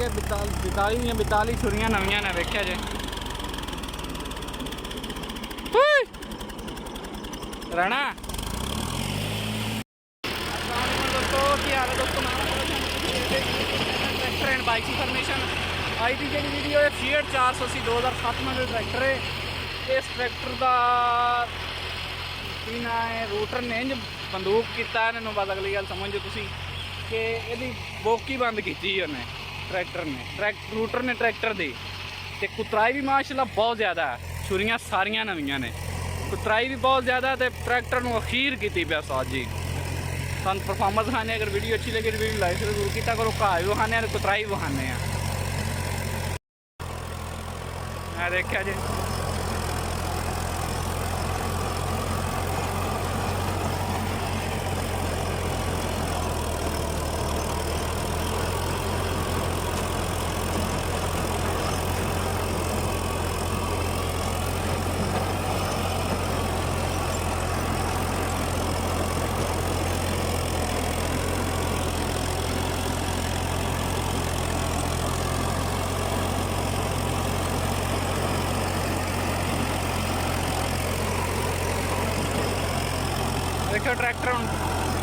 के 42 छुरियां नवियां ने वेख्या जे राणा दोस्तों की हाल है दोस्तों ट्रैक्टर एंड बाइक इन्फॉर्मेशन आई थी जी वीडियो है फीएट 480 2007 मॉडल ट्रैक्टर है। इस ट्रैक्टर का की ना है रूटर ने इंज बंदूक किया इन्होंने बस अगली गल समझो तुसी कि यदी बोकी बंद की उन्हें ट्रैक्टर ने रूटर ने ट्रैक्टर दी ते कुतराई भी माशाल्लाह बहुत ज़्यादा है। छुरियां सारियां नवियां ने कुतराई भी बहुत ज़्यादा तो ट्रैक्टर में अखीर की पिया साथ जी सन परफॉर्मेंस खाने। अगर वीडियो अच्छी लगी तो वीडियो लाइक जरूर किया करो। घाह भी विखाने कुतराई भी विखाने देखा जी देखो ट्रैक्टर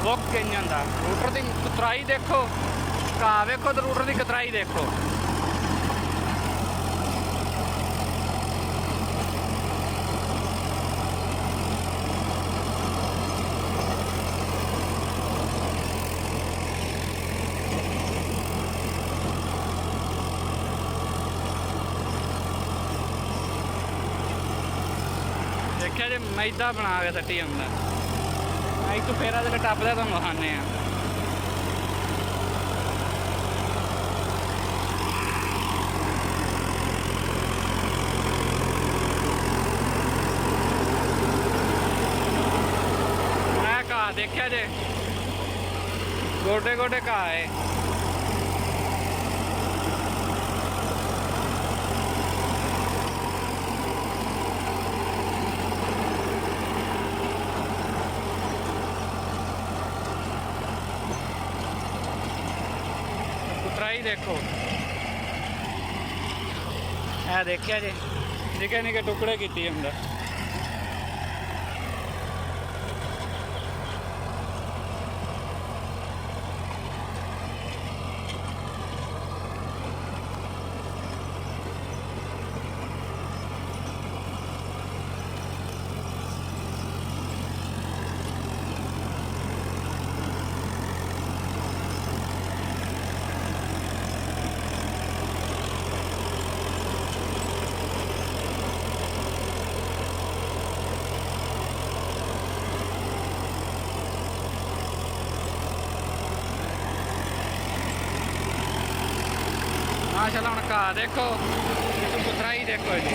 बुक इंजन का रूटर की कतराई देखो घाह वेखो तो रूटर की कतराई देखो। देखिए जी मैदा बना के सट्टी आंदा एक तो फेरा तो टपदा तुम विखाने घाह देखा जे गोडे गोडे घाह है। कुतराई देखो है देखिया जी निके निके टुकड़े की अंदर माशाल्लाह हम घाह देखो कुतराई देखो जी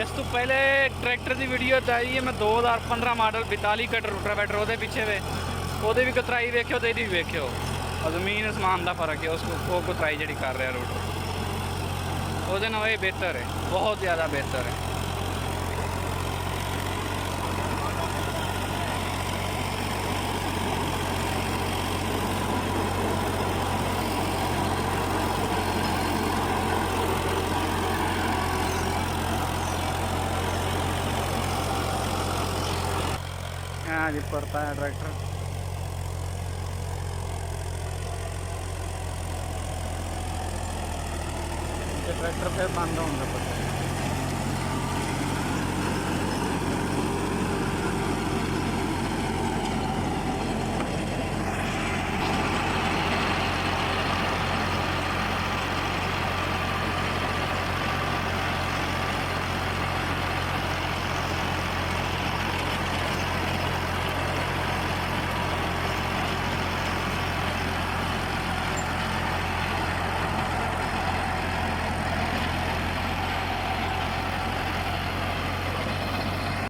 इस तो पहले ट्रैक्टर की वीडियो आई है मैं 2015 मॉडल 42 कट रोटावेटर वो पिछे वे वो भी कतराई वेख्यो तो भी वेख्यो जमीन आसमान का फर्क है उसको वो कतराई जी कर रहा रोटर वो ये बेहतर है बहुत ज़्यादा बेहतर है। हाँ जी पड़ता है ट्रैक्टर ट्रैक्टर फिर बंद होगा पता